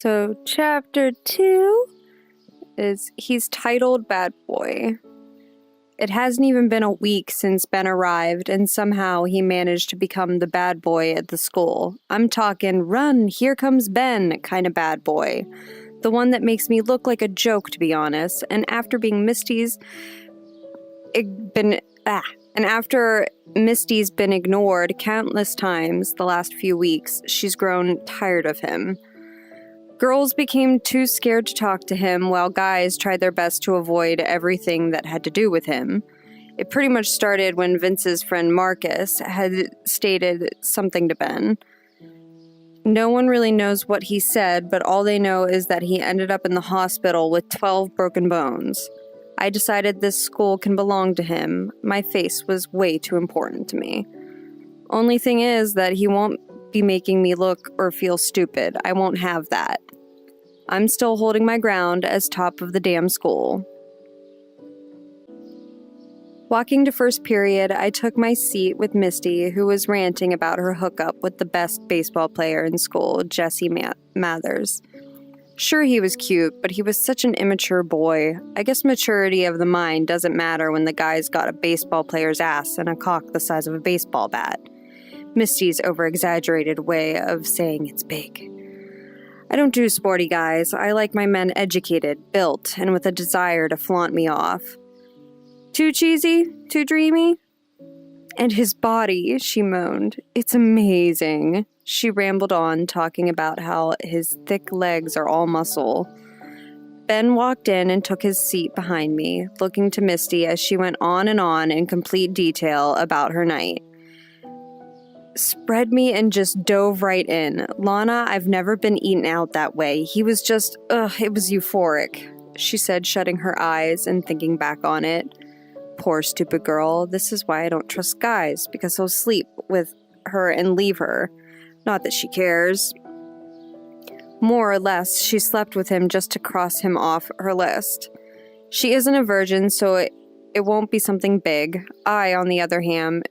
So, chapter 2 he's titled Bad Boy. It hasn't even been a week since Ben arrived, and somehow he managed to become the bad boy at the school. I'm talking run, here comes Ben kind of bad boy. The one that makes me look like a joke, to be honest. And after Misty's been ignored countless times the last few weeks, she's grown tired of him. Girls became too scared to talk to him, while guys tried their best to avoid everything that had to do with him. It pretty much started when Vince's friend Marcus had stated something to Ben. No one really knows what he said, but all they know is that he ended up in the hospital with 12 broken bones. I decided this school can belong to him. My face was way too important to me. Only thing is that he won't be making me look or feel stupid. I won't have that. I'm still holding my ground as top of the damn school. Walking to first period, I took my seat with Misty, who was ranting about her hookup with the best baseball player in school, Jesse Mathers. Sure, he was cute, but he was such an immature boy. I guess maturity of the mind doesn't matter when the guy's got a baseball player's ass and a cock the size of a baseball bat. Misty's over-exaggerated way of saying it's big. I don't do sporty guys. I like my men educated, built, and with a desire to flaunt me off. Too cheesy? Too dreamy? And his body, she moaned. It's amazing. She rambled on, talking about how his thick legs are all muscle. Ben walked in and took his seat behind me, looking to Misty as she went on in complete detail about her night. Spread me and just dove right in. Lana, I've never been eaten out that way. He was just, it was euphoric, she said, shutting her eyes and thinking back on it. Poor stupid girl. This is why I don't trust guys, because he'll sleep with her and leave her. Not that she cares. More or less, she slept with him just to cross him off her list. She isn't a virgin, so it won't be something big. I, on the other hand,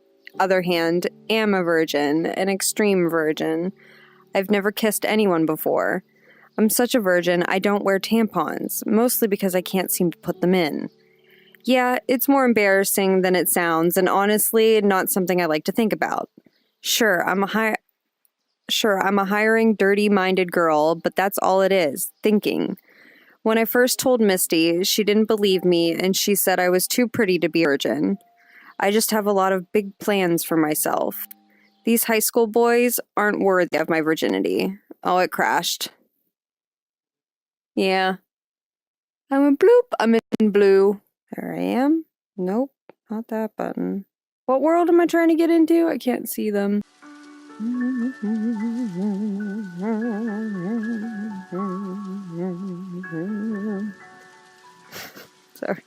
am a virgin, an extreme virgin. I've never kissed anyone before. I'm such a virgin, I don't wear tampons, mostly because I can't seem to put them in. Yeah, it's more embarrassing than it sounds, and honestly, not something I like to think about. Sure, I'm a hiring, dirty-minded girl, but that's all it is, thinking. When I first told Misty, she didn't believe me, and she said I was too pretty to be a virgin. I just have a lot of big plans for myself. These high school boys aren't worthy of my virginity. Oh, it crashed. Yeah. I went bloop, I'm in blue. There I am. Nope, not that button. What world am I trying to get into? I can't see them. Sorry.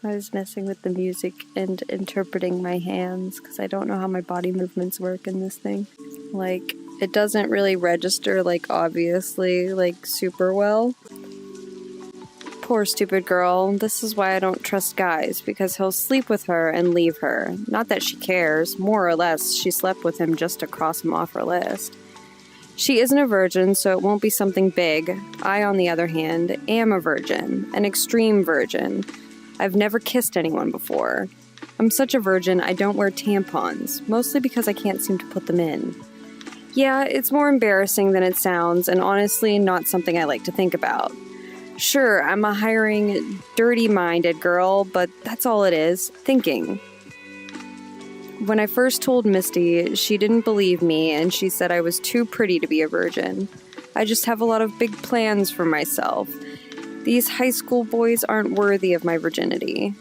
I was messing with the music and interpreting my hands because I don't know how my body movements work in this thing. Like, it doesn't really register, like, obviously, like, super well. Poor stupid girl. This is why I don't trust guys, because he'll sleep with her and leave her. Not that she cares. More or less, she slept with him just to cross him off her list. She isn't a virgin, so it won't be something big. I, on the other hand, am a virgin. An extreme virgin. I've never kissed anyone before. I'm such a virgin, I don't wear tampons, mostly because I can't seem to put them in. Yeah, it's more embarrassing than it sounds, and honestly, not something I like to think about. Sure, I'm a hiring, dirty-minded girl, but that's all it is, thinking. When I first told Misty, she didn't believe me, and she said I was too pretty to be a virgin. I just have a lot of big plans for myself. These high school boys aren't worthy of my virginity.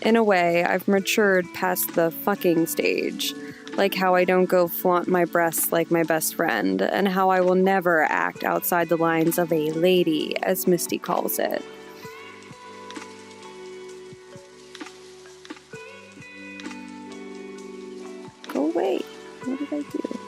In a way, I've matured past the fucking stage. Like how I don't go flaunt my breasts like my best friend, and how I will never act outside the lines of a lady, as Misty calls it. Go away. What did I do?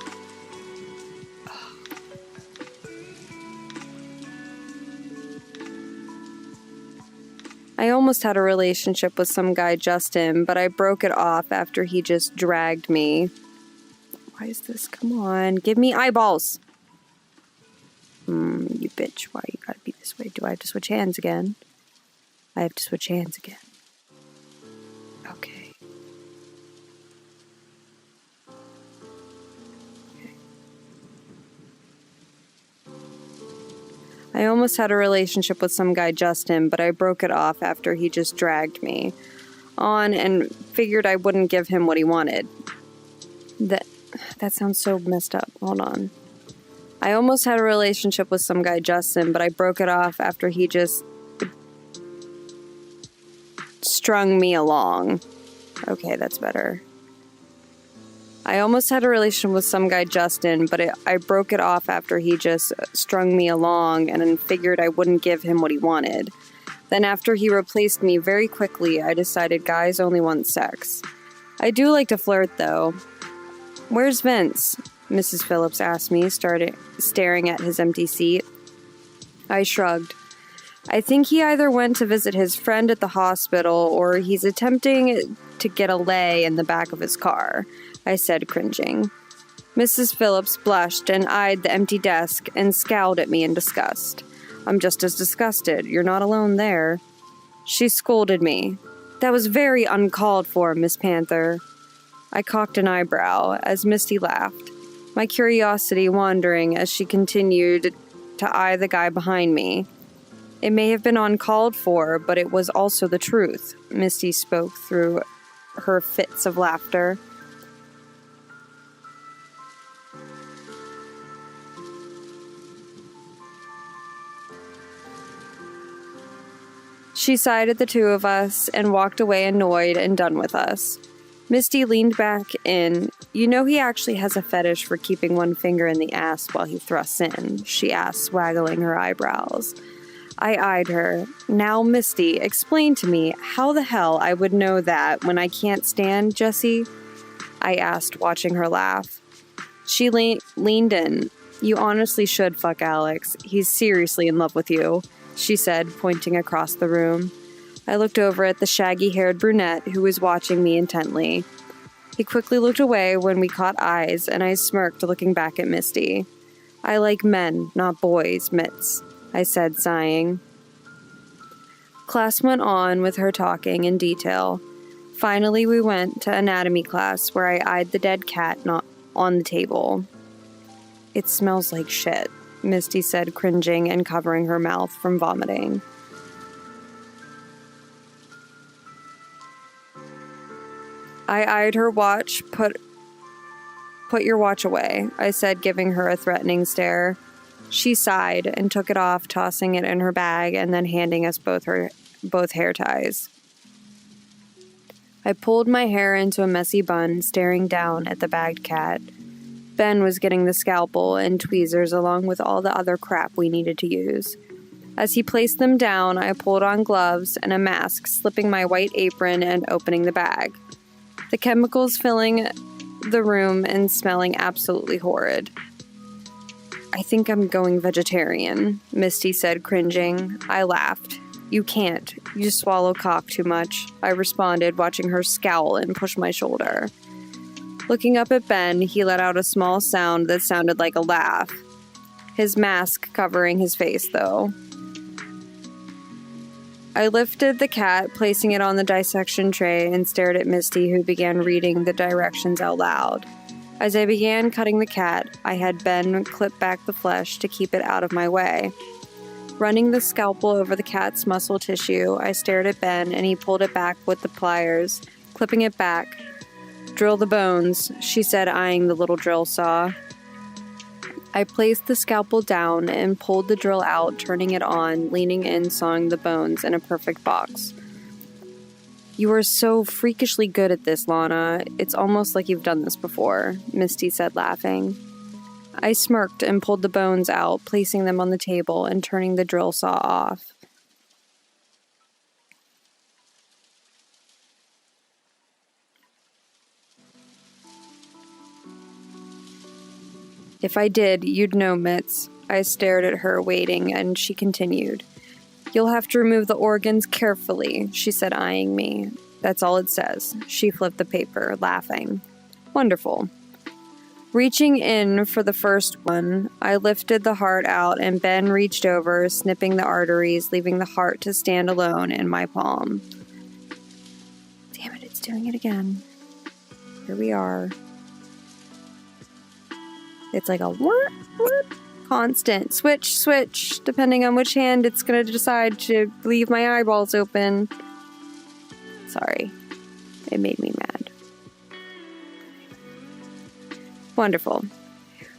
I almost had a relationship with some guy, Justin, but I broke it off after he just dragged me. Why is this? Come on, give me eyeballs. You bitch, why you gotta be this way? Do I have to switch hands again? I have to switch hands again. Okay. I almost had a relationship with some guy, Justin, but I broke it off after he just dragged me on and figured I wouldn't give him what he wanted. That sounds so messed up. Hold on. I almost had a relationship with some guy, Justin, but I broke it off after he just strung me along. Okay, that's better. I almost had a relationship with some guy, Justin, but I broke it off after he just strung me along and then figured I wouldn't give him what he wanted. Then after he replaced me very quickly, I decided guys only want sex. I do like to flirt, though. Where's Vince? Mrs. Phillips asked me, staring at his empty seat. I shrugged. I think he either went to visit his friend at the hospital or he's attempting to get a lay in the back of his car, I said, cringing. Mrs. Phillips blushed and eyed the empty desk and scowled at me in disgust. I'm just as disgusted. You're not alone there. She scolded me. That was very uncalled for, Miss Panther. I cocked an eyebrow as Misty laughed, my curiosity wandering as she continued to eye the guy behind me. It may have been uncalled for, but it was also the truth, Misty spoke through her fits of laughter. She sighed at the two of us and walked away annoyed and done with us. Misty leaned back in. You know he actually has a fetish for keeping one finger in the ass while he thrusts in, she asked, waggling her eyebrows. I eyed her. Now, Misty, explain to me how the hell I would know that when I can't stand Jessie? I asked, watching her laugh. She leaned in. You honestly should fuck Alex. He's seriously in love with you, she said, pointing across the room. I looked over at the shaggy-haired brunette who was watching me intently. He quickly looked away when we caught eyes, and I smirked, looking back at Misty. I like men, not boys, Mitz, I said, sighing. Class went on with her talking in detail. Finally, we went to anatomy class, where I eyed the dead cat not on the table. It smells like shit, Misty said, cringing and covering her mouth from vomiting. I eyed her watch. Put your watch away, I said, giving her a threatening stare. She sighed and took it off, tossing it in her bag and then handing us both hair ties. I pulled my hair into a messy bun, staring down at the bagged cat. Ben was getting the scalpel and tweezers along with all the other crap we needed to use. As he placed them down, I pulled on gloves and a mask, slipping my white apron and opening the bag. The chemicals filling the room and smelling absolutely horrid. I think I'm going vegetarian, Misty said, cringing. I laughed. You can't. You swallow cock too much, I responded, watching her scowl and push my shoulder. Looking up at Ben, he let out a small sound that sounded like a laugh. His mask covering his face, though. I lifted the cat, placing it on the dissection tray, and stared at Misty, who began reading the directions out loud. As I began cutting the cat, I had Ben clip back the flesh to keep it out of my way. Running the scalpel over the cat's muscle tissue, I stared at Ben, and he pulled it back with the pliers, clipping it back. Drill the bones, she said, eyeing the little drill saw. I placed the scalpel down and pulled the drill out, turning it on, leaning in, sawing the bones in a perfect box. You are so freakishly good at this, Lana. It's almost like you've done this before, Misty said, laughing. I smirked and pulled the bones out, placing them on the table and turning the drill saw off. If I did, you'd know, Mitz. I stared at her, waiting, and she continued. You'll have to remove the organs carefully, she said, eyeing me. That's all it says. She flipped the paper, laughing. Wonderful. Reaching in for the first one, I lifted the heart out and Ben reached over, snipping the arteries, leaving the heart to stand alone in my palm. Damn it, it's doing it again. Here we are. It's like a whoop, whoop, constant. Switch, switch. Depending on which hand it's going to decide to leave my eyeballs open. Sorry. It made me mad. Wonderful.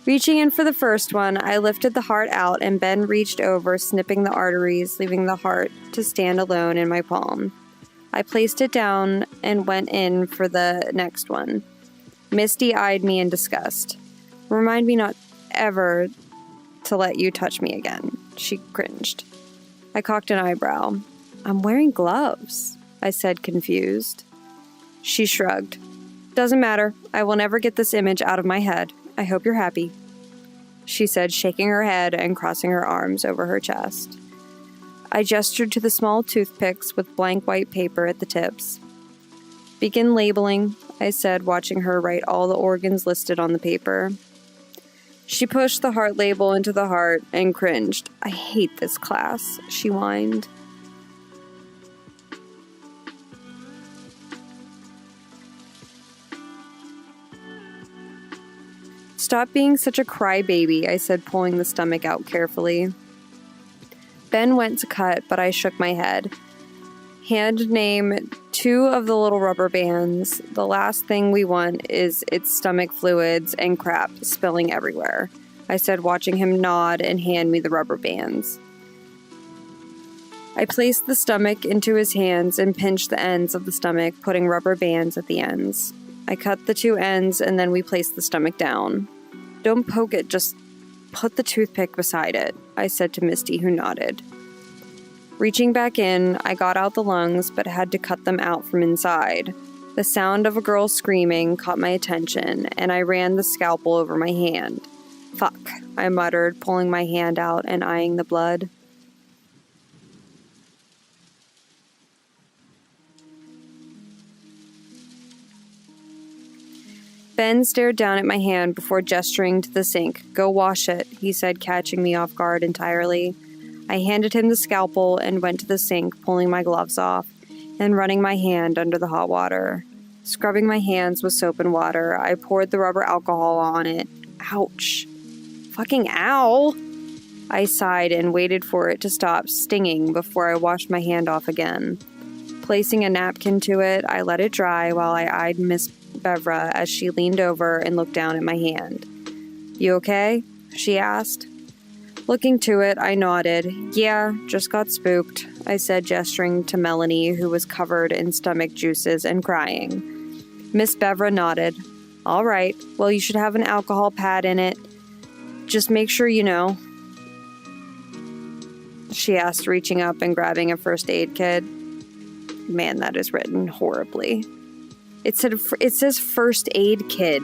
Reaching in for the first one, I lifted the heart out and Ben reached over, snipping the arteries, leaving the heart to stand alone in my palm. I placed it down and went in for the next one. Misty eyed me in disgust. Remind me not ever to let you touch me again. She cringed. I cocked an eyebrow. I'm wearing gloves, I said, confused. She shrugged. Doesn't matter. I will never get this image out of my head. I hope you're happy, she said, shaking her head and crossing her arms over her chest. I gestured to the small toothpicks with blank white paper at the tips. Begin labeling, I said, watching her write all the organs listed on the paper. She pushed the heart label into the heart and cringed. I hate this class, she whined. Stop being such a crybaby, I said, pulling the stomach out carefully. Ben went to cut, but I shook my head. Hand name 2 of the little rubber bands. The last thing we want is its stomach fluids and crap spilling everywhere, I said, watching him nod and hand me the rubber bands. I placed the stomach into his hands and pinched the ends of the stomach, putting rubber bands at the ends. I cut the 2 ends and then we placed the stomach down. Don't poke it, just put the toothpick beside it, I said to Misty, who nodded. Reaching back in, I got out the lungs, but had to cut them out from inside. The sound of a girl screaming caught my attention, and I ran the scalpel over my hand. Fuck, I muttered, pulling my hand out and eyeing the blood. Ben stared down at my hand before gesturing to the sink. Go wash it, he said, catching me off guard entirely. I handed him the scalpel and went to the sink, pulling my gloves off and running my hand under the hot water. Scrubbing my hands with soap and water, I poured the rubber alcohol on it. Ouch. Fucking ow! I sighed and waited for it to stop stinging before I washed my hand off again. Placing a napkin to it, I let it dry while I eyed Miss Bevra as she leaned over and looked down at my hand. You okay? She asked. Looking to it, I nodded. Yeah, just got spooked, I said, gesturing to Melanie, who was covered in stomach juices and crying. Miss Bevra nodded. All right, well, you should have an alcohol pad in it. Just make sure you know, she asked, reaching up and grabbing a first aid kit. Man, that is written horribly. It says first aid kid.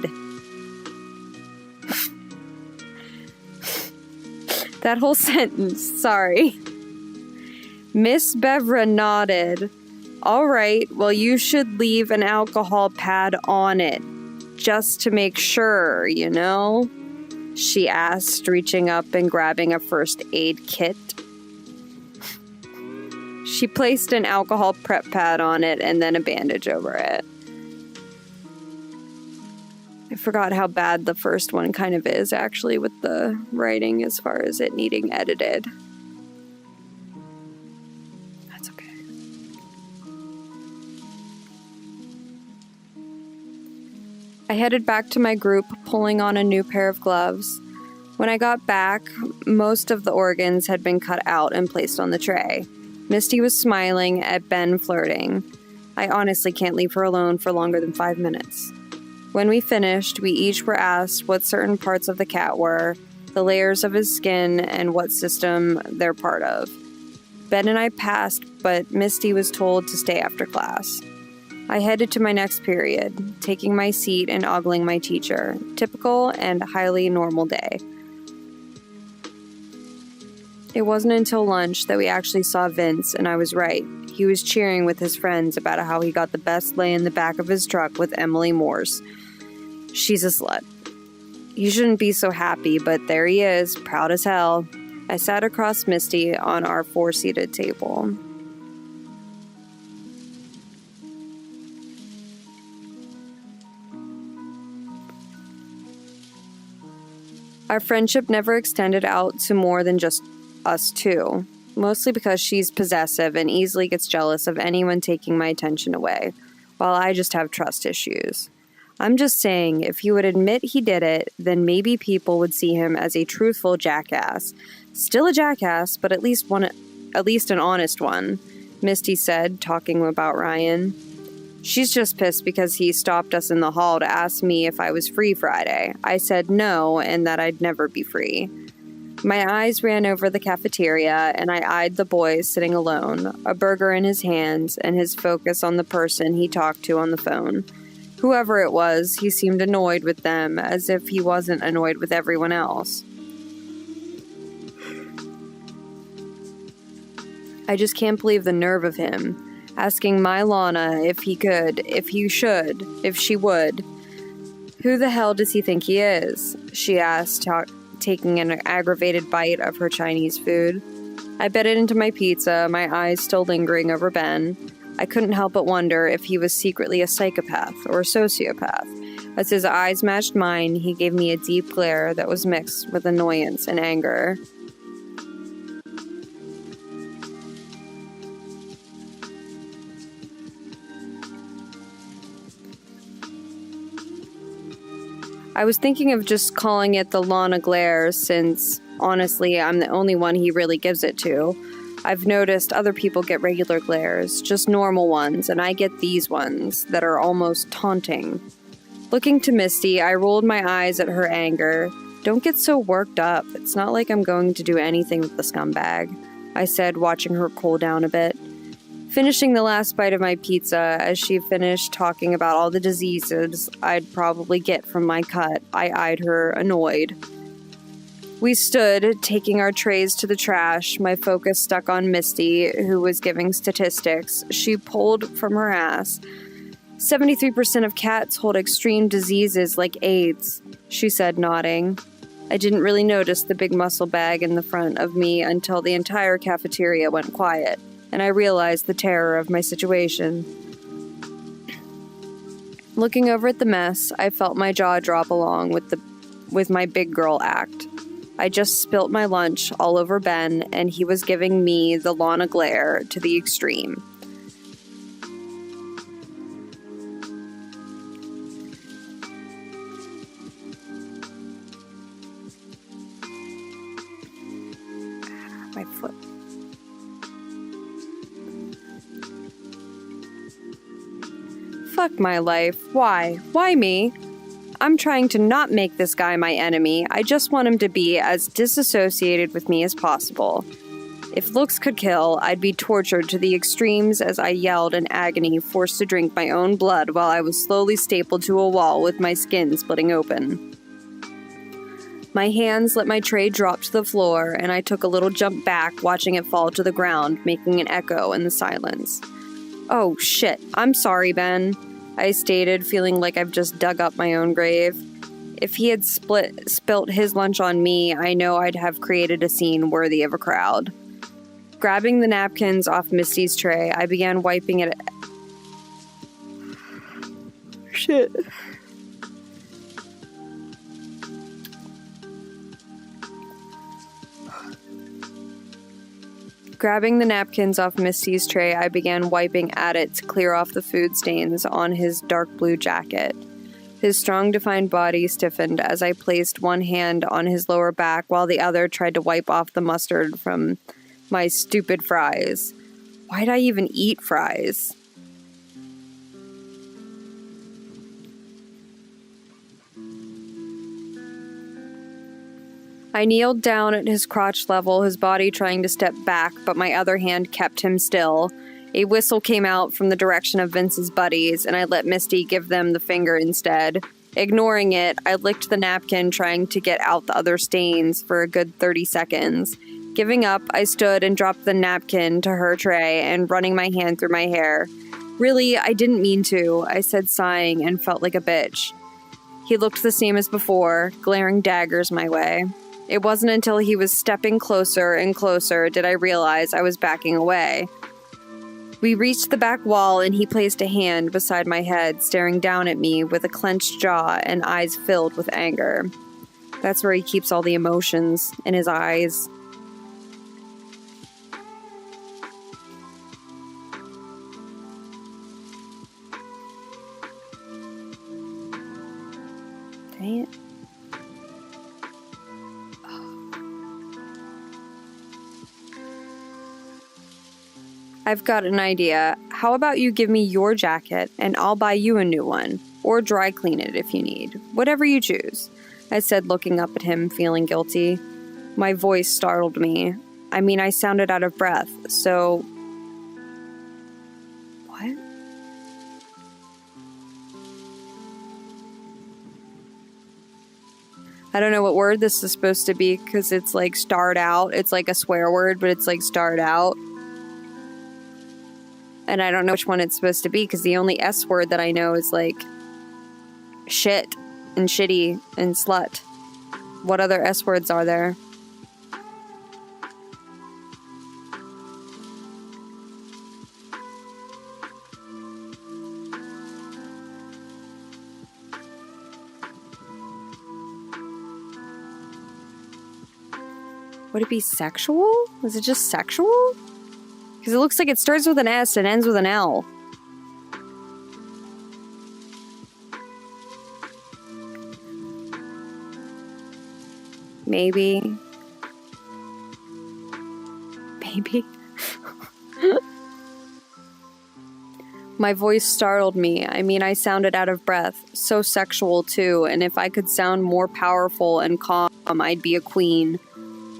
That whole sentence, sorry. Miss Bevra nodded. All right, well, you should leave an alcohol pad on it, just to make sure, you know? She asked, reaching up and grabbing a first aid kit. She placed an alcohol prep pad on it and then a bandage over it. I forgot how bad the first one kind of is, actually, with the writing as far as it needing edited. That's okay. I headed back to my group, pulling on a new pair of gloves. When I got back, most of the organs had been cut out and placed on the tray. Misty was smiling at Ben flirting. I honestly can't leave her alone for longer than 5 minutes. When we finished, we each were asked what certain parts of the cat were, the layers of his skin, and what system they're part of. Ben and I passed, but Misty was told to stay after class. I headed to my next period, taking my seat and ogling my teacher. Typical and highly normal day. It wasn't until lunch that we actually saw Vince, and I was right. He was cheering with his friends about how he got the best lay in the back of his truck with Emily Morse. She's a slut. You shouldn't be so happy, but there he is, proud as hell. I sat across Misty on our 4-seated table. Our friendship never extended out to more than just us two, mostly because she's possessive and easily gets jealous of anyone taking my attention away, while I just have trust issues. I'm just saying, if he would admit he did it, then maybe people would see him as a truthful jackass. Still a jackass, but at least an honest one, Misty said, talking about Ryan. She's just pissed because he stopped us in the hall to ask me if I was free Friday. I said no, and that I'd never be free. My eyes ran over the cafeteria, and I eyed the boy sitting alone, a burger in his hands, and his focus on the person he talked to on the phone. Whoever it was, he seemed annoyed with them, as if he wasn't annoyed with everyone else. I just can't believe the nerve of him. Asking my Lana if he could, if he should, if she would. Who the hell does he think he is? She asked, taking an aggravated bite of her Chinese food. I bit it into my pizza, my eyes still lingering over Ben. I couldn't help but wonder if he was secretly a psychopath or a sociopath. As his eyes matched mine, he gave me a deep glare that was mixed with annoyance and anger. I was thinking of just calling it the Lana glare since, honestly, I'm the only one he really gives it to. I've noticed other people get regular glares, just normal ones, and I get these ones that are almost taunting. Looking to Misty, I rolled my eyes at her anger. Don't get so worked up. It's not like I'm going to do anything with the scumbag, I said, watching her cool down a bit. Finishing the last bite of my pizza, as she finished talking about all the diseases I'd probably get from my cut, I eyed her, annoyed. We stood, taking our trays to the trash, my focus stuck on Misty, who was giving statistics. She pulled from her ass. 73% of cats hold extreme diseases like AIDS, she said, nodding. I didn't really notice the big muscle bag in the front of me until the entire cafeteria went quiet, and I realized the terror of my situation. Looking over at the mess, I felt my jaw drop along with my big girl act. I just spilt my lunch all over Ben, and he was giving me the Lana glare to the extreme. My foot. Fuck my life. Why? Why me? I'm trying to not make this guy my enemy. I just want him to be as disassociated with me as possible. If looks could kill, I'd be tortured to the extremes as I yelled in agony, forced to drink my own blood while I was slowly stapled to a wall with my skin splitting open. My hands let my tray drop to the floor, and I took a little jump back, watching it fall to the ground, making an echo in the silence. Oh, shit. I'm sorry, Ben, I stated, feeling like I've just dug up my own grave. If he had spilt his lunch on me, I know I'd have created a scene worthy of a crowd. Grabbing the napkins off Misty's tray, I began wiping it. Shit. Grabbing the napkins off Misty's tray, I began wiping at it to clear off the food stains on his dark blue jacket. His strong, defined body stiffened as I placed one hand on his lower back while the other tried to wipe off the mustard from my stupid fries. Why'd I even eat fries? I kneeled down at his crotch level, his body trying to step back, but my other hand kept him still. A whistle came out from the direction of Vince's buddies, and I let Misty give them the finger instead. Ignoring it, I licked the napkin, trying to get out the other stains for a good 30 seconds. Giving up, I stood and dropped the napkin to her tray and running my hand through my hair. Really, I didn't mean to, I said, sighing, and felt like a bitch. He looked the same as before, glaring daggers my way. It wasn't until he was stepping closer and closer did I realize I was backing away. We reached the back wall and he placed a hand beside my head, staring down at me with a clenched jaw and eyes filled with anger. That's where he keeps all the emotions, in his eyes. Dang it. I've got an idea. How about you give me your jacket and I'll buy you a new one, or dry clean it if you need. Whatever you choose, I said, looking up at him, feeling guilty. My voice startled me. I mean, I sounded out of breath, so... What? I don't know what word this is supposed to be because it's like starred out. It's like a swear word, but it's like starred out. And I don't know which one it's supposed to be because the only S word that I know is like shit and shitty and slut. What other S words are there? Would it be sexual? Is it just sexual? Because it looks like it starts with an S and ends with an L. Maybe. Maybe. My voice startled me. I mean, I sounded out of breath. So sexual, too. And if I could sound more powerful and calm, I'd be a queen.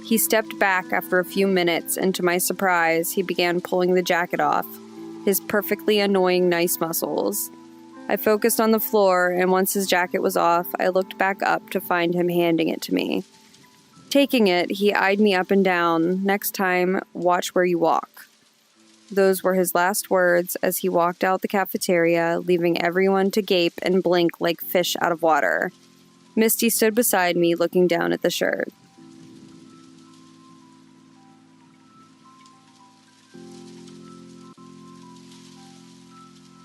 He stepped back after a few minutes, and to my surprise, he began pulling the jacket off, his perfectly annoying nice muscles. I focused on the floor, and once his jacket was off, I looked back up to find him handing it to me. Taking it, he eyed me up and down. Next time, watch where you walk. Those were his last words as he walked out the cafeteria, leaving everyone to gape and blink like fish out of water. Misty stood beside me, looking down at the shirt.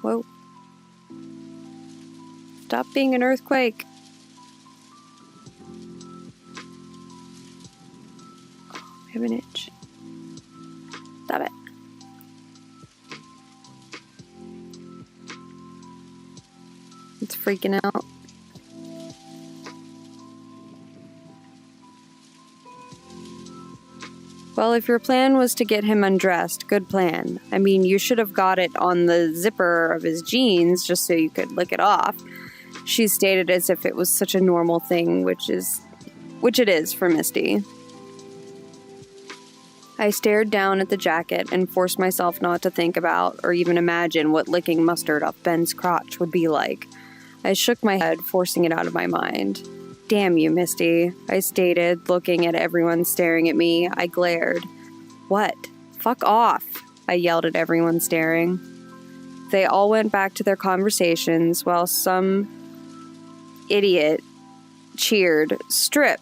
Whoa. Stop being an earthquake. Oh, I have an itch. Stop it. It's freaking out. Well, if your plan was to get him undressed, good plan. I mean, you should have got it on the zipper of his jeans just so you could lick it off. She stated as if it was such a normal thing, which it is for Misty. I stared down at the jacket and forced myself not to think about or even imagine what licking mustard off Ben's crotch would be like. I shook my head, forcing it out of my mind. Damn you, Misty, I stated, looking at everyone staring at me. I glared. What? Fuck off, I yelled at everyone staring. They all went back to their conversations while some idiot cheered, "Strip!"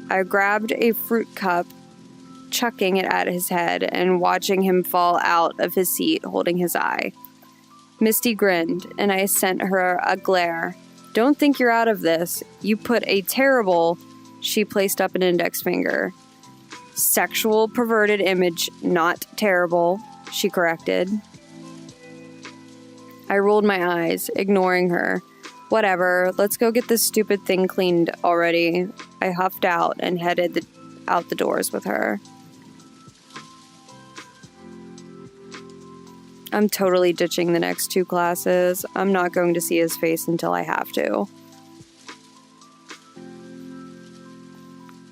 I grabbed a fruit cup, chucking it at his head and watching him fall out of his seat, holding his eye. Misty grinned, and I sent her a glare. Don't think you're out of this. You put a terrible... She placed up an index finger. Sexual, perverted image, not terrible, she corrected. I rolled my eyes, ignoring her. Whatever, let's go get this stupid thing cleaned already. I huffed out and headed out the doors with her. I'm totally ditching the next 2 classes. I'm not going to see his face until I have to.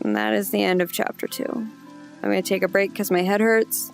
And that is the end of chapter 2. I'm going to take a break because my head hurts.